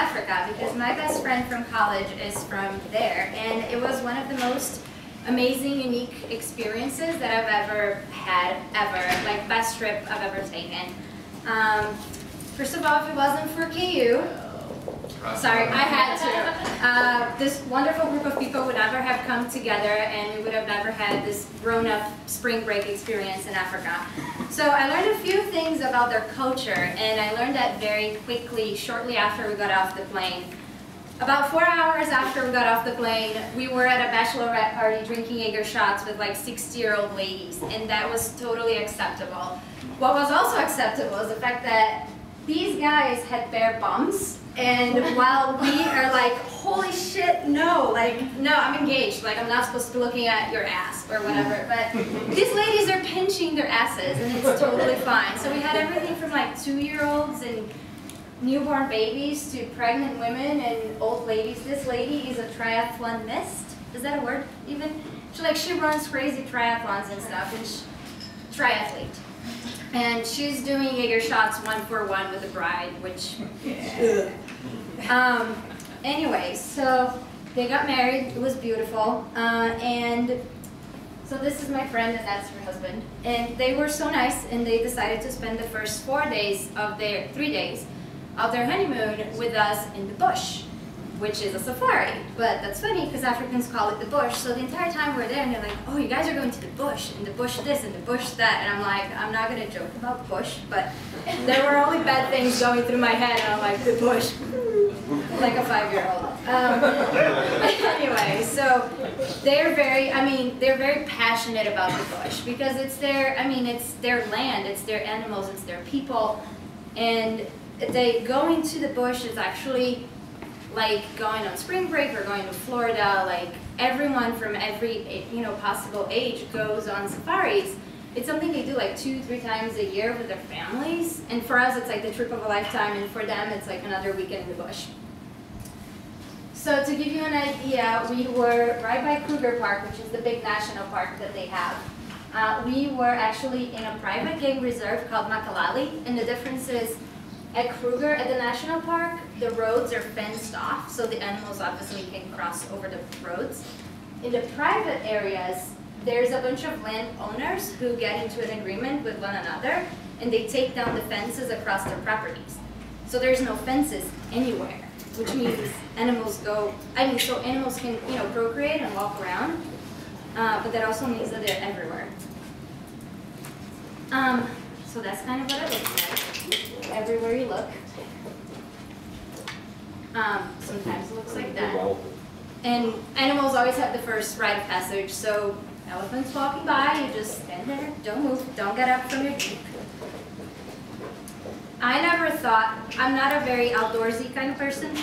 Africa because my best friend from college is from there, and it was one of the most amazing, unique experiences that I've ever had, like best trip I've ever taken. First of all, if it wasn't for KU, sorry, I had to. This wonderful group of people would never have come together, and we would have never had this grown-up spring break experience in Africa. So I learned a few things about their culture, and I learned that very quickly, shortly after we got off the plane. About 4 hours after we got off the plane, we were at a bachelorette party drinking Jaeger shots with like 60-year-old ladies, and that was totally acceptable. What was also acceptable is the fact that these guys had bare bums, and while we are like, holy shit, no, like, no, I'm engaged, like I'm not supposed to be looking at your ass or whatever, but these ladies are pinching their asses, and it's totally fine. So we had everything from like 2-year-olds and newborn babies to pregnant women and old ladies. This lady is a triathlonist. Is that a word even? She runs crazy triathlons and stuff, and triathlete. And she's doing Jaeger shots 1-for-1 with a bride, which, yeah. Anyway, so they got married. It was beautiful. And so this is my friend, and that's her husband. And they were so nice, and they decided to spend the first 3 days of their honeymoon with us in the bush, which is a safari. But that's funny because Africans call it the bush. So the entire time we're there, and they're like, oh, you guys are going to the bush, and the bush this, and the bush that. And I'm like, I'm not going to joke about bush, but there were only bad things going through my head, and I'm like, the bush, like a 5-year-old. Anyway, so they're very passionate about the bush because it's their land, it's their animals, it's their people, and going to the bush is actually like going on spring break or going to Florida. Like everyone from every possible age goes on safaris. It's something they do like 2-3 times a year with their families, and for us it's like the trip of a lifetime, and for them it's like another weekend in the bush. So to give you an idea, we were right by Kruger Park, which is the big national park that they have. We were actually in a private game reserve called Makalali, and the difference is at Kruger, at the national park, the roads are fenced off, so the animals obviously can cross over the roads. In the private areas, there's a bunch of landowners who get into an agreement with one another, and they take down the fences across their properties. So there's no fences anywhere, which means animals animals can procreate and walk around, but that also means that they're everywhere. So that's kind of what it looks like. Everywhere you look. Sometimes it looks like that. And animals always have the first rite of passage, so elephants walking by, you just stand there, don't move, don't get up from your jeep. I never thought, I'm not a very outdoorsy kind of person,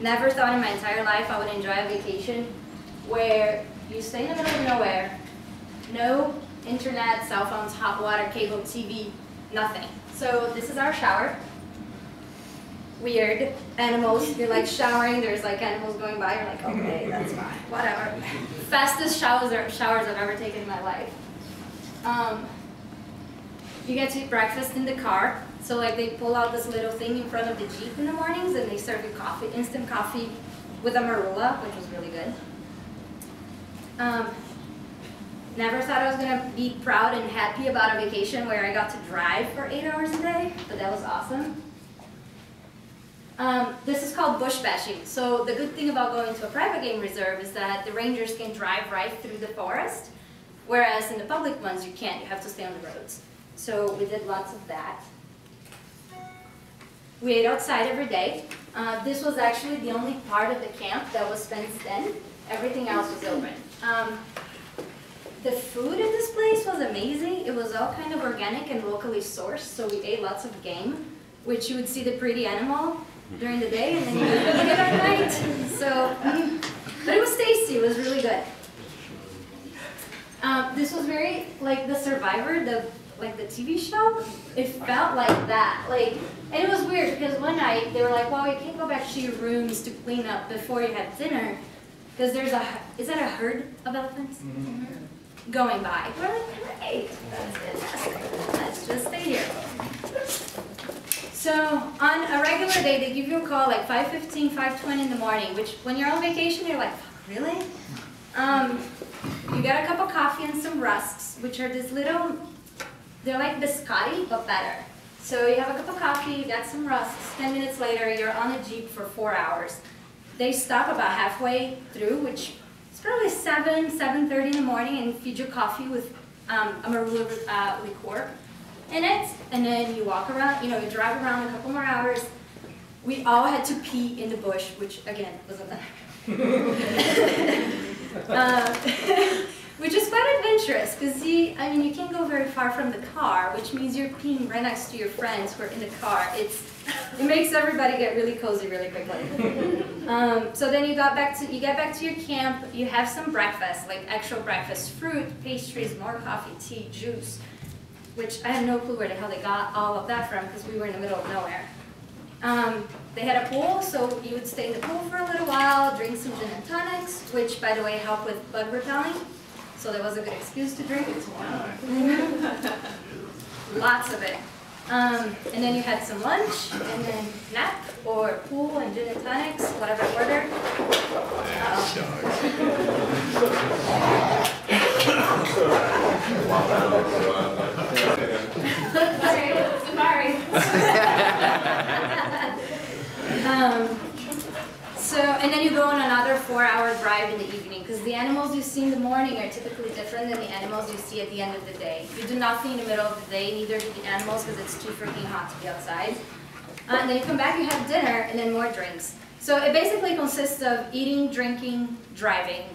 never thought in my entire life I would enjoy a vacation where you stay in the middle of nowhere, no internet, cell phones, hot water, cable, TV, nothing. So this is our shower. Weird. Animals, you're like showering, there's like animals going by, you're like, okay, that's fine, whatever. Fastest showers I've ever taken in my life. You get to eat breakfast in the car. So like they pull out this little thing in front of the Jeep in the mornings, and they serve you coffee, instant coffee with a marula, which was really good. Never thought I was going to be proud and happy about a vacation where I got to drive for 8 hours a day, but that was awesome. This is called bush bashing. So the good thing about going to a private game reserve is that the rangers can drive right through the forest, whereas in the public ones you can't, you have to stay on the roads. So we did lots of that. We ate outside every day. This was actually the only part of the camp that was fenced in. Everything else was open. The food at this place was amazing. It was all kind of organic and locally sourced, so we ate lots of game, which you would see the pretty animal during the day, and then you would eat it at night. So, but it was tasty. It was really good. This was very like The Survivor, the TV show. It felt like that. And it was weird because one night they were like, "Well, you can't go back to your rooms to clean up before you have dinner, because there's is that a herd of elephants?" Mm-hmm. Going by. We're like, great, that's fantastic. Let's just stay here. So on a regular day, they give you a call like 5:15, 5:20 in the morning, which when you're on vacation, you're like, really? You get a cup of coffee and some rusks, which are this little, they're like biscotti, but better. So you have a cup of coffee, you got some rusks, 10 minutes later, you're on a Jeep for 4 hours. They stop about halfway through, which is probably 7:30 in the morning, and feed you coffee with Amarula liqueur in it, and then you walk around, you drive around a couple more hours. We all had to pee in the bush, which again, wasn't that. Which is quite adventurous, because you can't go very far from the car, which means you're peeing right next to your friends who are in the car. It makes everybody get really cozy really quickly. So then you get back to your camp, you have some breakfast, like actual breakfast, fruit, pastries, more coffee, tea, juice, which I have no clue where the hell they got all of that from, because we were in the middle of nowhere. They had a pool, so you would stay in the pool for a little while, drink some gin and tonics, which, by the way, help with bug repelling. So that was a good excuse to drink. Lots of it. And then you had some lunch, and then nap, or pool and gin and tonics, whatever order. Sorry. And then you go on another 4-hour drive in the evening, because the animals you see in the morning are typically different than the animals you see at the end of the day. You do nothing in the middle of the day, neither do the animals, because it's too freaking hot to be outside. And then you come back, you have dinner, and then more drinks. So it basically consists of eating, drinking, driving,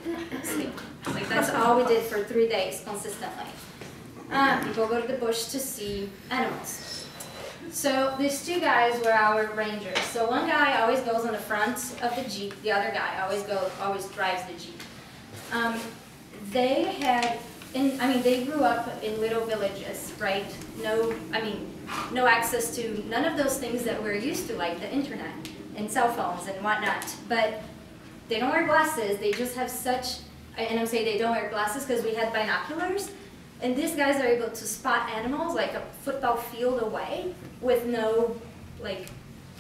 sleep. Like that's all we did for 3 days consistently. People go to the bush to see animals. So these two guys were our rangers. So one guy always goes on the front of the Jeep. The other guy always drives the Jeep. They grew up in little villages, right? No access to none of those things that we're used to, like the internet and cell phones and whatnot. But they don't wear glasses. They just have such, and I'm saying they don't wear glasses because we had binoculars. And these guys are able to spot animals like a football field away with no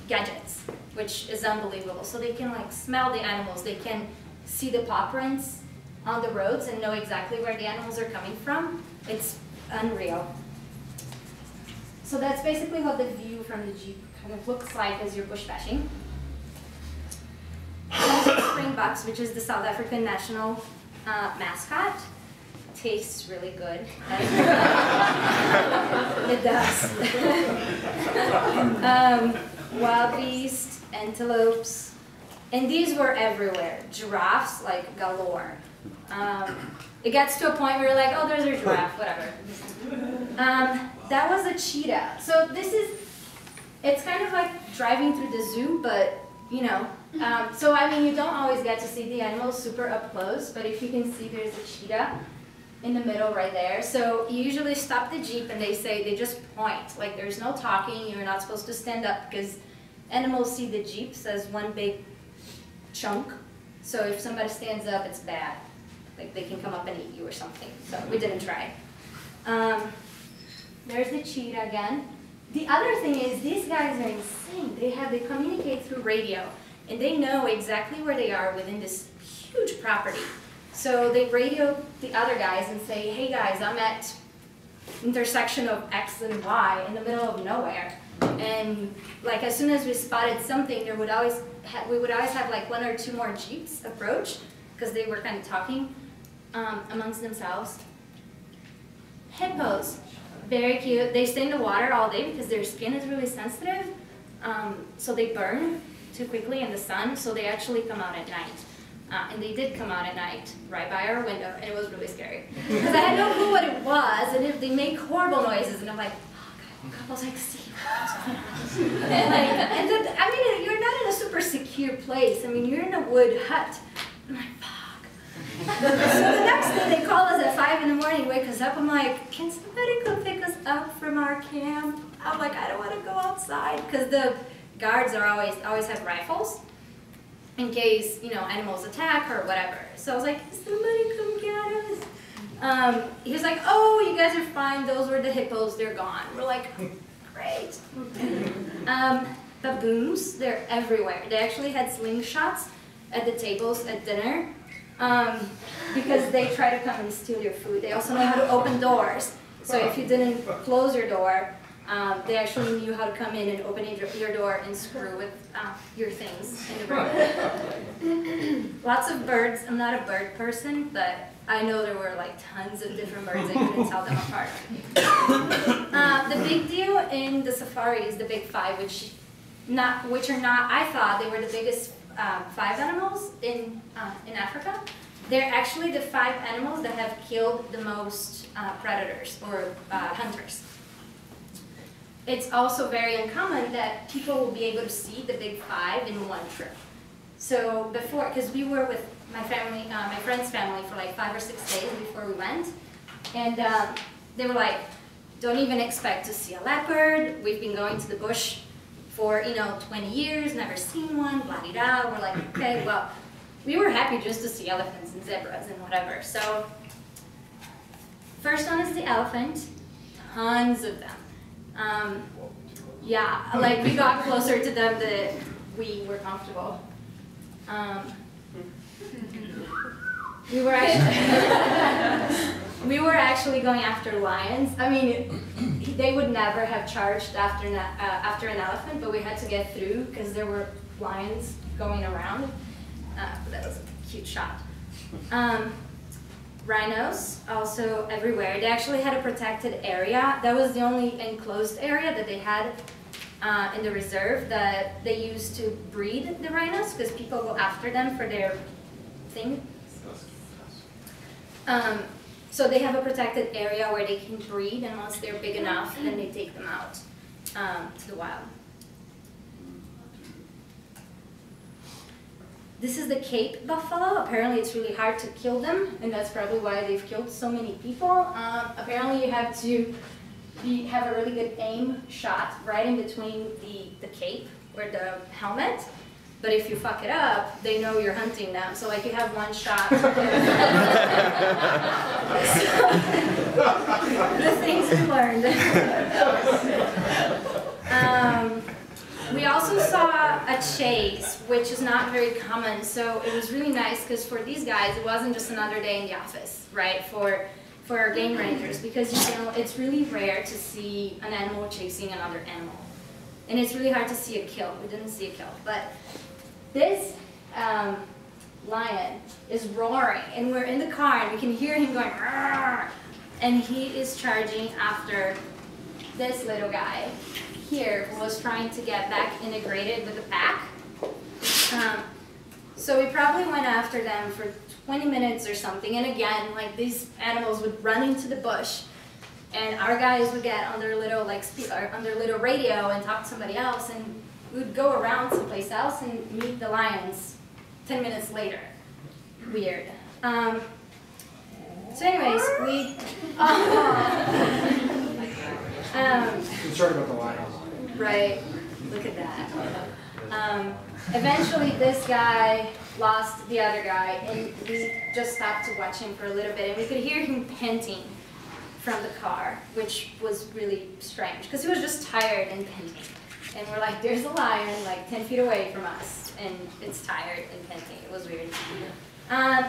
gadgets, which is unbelievable. So they can smell the animals, they can see the paw prints on the roads and know exactly where the animals are coming from. It's unreal. So that's basically what the view from the Jeep kind of looks like as you're bush bashing. Springboks, which is the South African national mascot. Tastes really good. It does. Wild beasts, antelopes, and these were everywhere. Giraffes, like galore. It gets to a point where you're like, oh, there's a giraffe, whatever. That was a cheetah. So it's kind of like driving through the zoo, but you don't always get to see the animals super up close, but if you can see, there's a cheetah in the middle right there. So you usually stop the Jeep and they just point. Like there's no talking, you're not supposed to stand up because animals see the Jeeps as one big chunk. So if somebody stands up, it's bad. Like they can come up and eat you or something. So we didn't try. There's the cheetah again. The other thing is these guys are insane. They communicate through radio and they know exactly where they are within this huge property. So they radio the other guys and say, hey guys, I'm at intersection of X and Y in the middle of nowhere. And as soon as we spotted something, we would always have 1 or 2 more Jeeps approach because they were kind of talking amongst themselves. Hippos, very cute. They stay in the water all day because their skin is really sensitive. So they burn too quickly in the sun, so they actually come out at night. And they did come out at night, right by our window, and it was really scary. Because I had no clue what it was, and they make horrible noises, and I'm like, oh God, I was like, see what's going on. You're not in a super secure place. You're in a wood hut. I'm like, fuck. So the next day they call us at 5 in the morning, wake us up. I'm like, can somebody come pick us up from our camp? I'm like, I don't want to go outside, because the guards are always have rifles. In case, animals attack or whatever. So I was like, somebody come get us. He was like, oh, you guys are fine. Those were the hippos. They're gone. We're like, great. Baboons, they're everywhere. They actually had slingshots at the tables at dinner because they try to come and steal your food. They also know how to open doors. So if you didn't close your door, they actually knew how to come in and open your door and screw with your things in the room. Lots of birds. I'm not a bird person, but I know there were like tons of different birds. I couldn't tell them apart. The big deal in the safari is the big five, which are not. I thought they were the biggest 5 animals in Africa. They're actually the 5 animals that have killed the most predators or hunters. It's also very uncommon that people will be able to see the big 5 in one trip. So before, because we were with my family, my friend's family for like 5 or 6 days before we went, and they were like, don't even expect to see a leopard. We've been going to the bush for 20 years, never seen one, blah-de-da. We're like, okay, well, we were happy just to see elephants and zebras and whatever. So first one is the elephant, tons of them. Yeah, like we got closer to them that we were comfortable. We were actually going after lions. I mean, they would never have charged after an elephant, but we had to get through because there were lions going around. That was a cute shot. Rhinos, also everywhere. They actually had a protected area. That was the only enclosed area that they had in the reserve that they used to breed the rhinos because people go after them for their thing. So they have a protected area where they can breed, and once they're big enough, then they take them out to the wild. This is the Cape buffalo. Apparently it's really hard to kill them, and that's probably why they've killed so many people. Apparently you have to have a really good aim shot right in between the cape or the helmet. But if you fuck it up, they know you're hunting them. So like you have one shot. The things we learned. We also saw a chase, which is not very common. So it was really nice because for these guys, it wasn't just another day in the office, right? For our game rangers, because it's really rare to see an animal chasing another animal. And it's really hard to see a kill. We didn't see a kill. But this lion is roaring, and we're in the car, and we can hear him going, "Rrr!" And he is charging after this little guy here who was trying to get back integrated with the pack. So we probably went after them for 20 minutes or something, and again, like these animals would run into the bush, and our guys would get on their little on their little radio and talk to somebody else, and we would go around someplace else and meet the lions 10 minutes later. Weird. So anyways, we... concerned about the lions. Right. Look at that. Eventually this guy lost the other guy, and we just stopped to watch him for a little bit, and we could hear him panting from the car, which was really strange, because he was just tired and panting. And we're like, there's a lion like 10 feet away from us, and it's tired and panting. It was weird.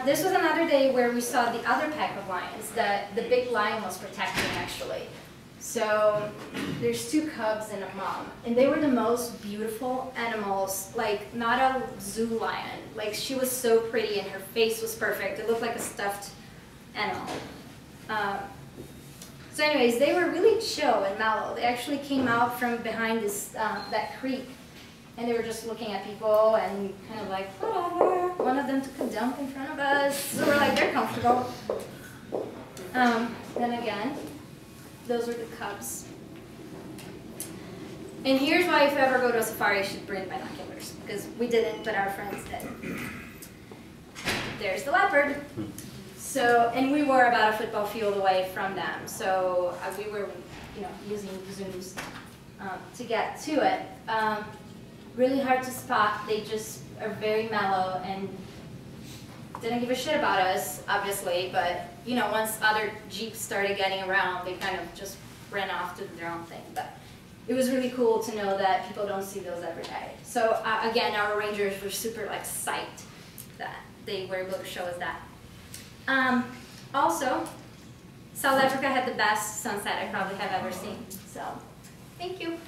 This was another day where we saw the other pack of lions that the big lion was protecting, actually. So there's 2 cubs and a mom, and they were the most beautiful animals, like not a zoo lion. Like she was so pretty and her face was perfect. It looked like a stuffed animal. So anyways, they were really chill and mellow. They actually came out from behind this that creek, and they were just looking at people and kind of like, whatever. One of them took a dump in front of us, so we're like, they're comfortable. Then again, those were the cubs. And here's why if you ever go to a safari, you should bring binoculars, because we didn't, but our friends did. There's the leopard. So, and we were about a football field away from them, so we were, using zooms to get to it. Really hard to spot. They just are very mellow and didn't give a shit about us, obviously, but once other jeeps started getting around, they kind of just ran off to their own thing. But it was really cool to know that people don't see those every day. So again, our rangers were super like psyched that they were able to show us that. Also, South Africa had the best sunset I probably have ever seen. So, thank you.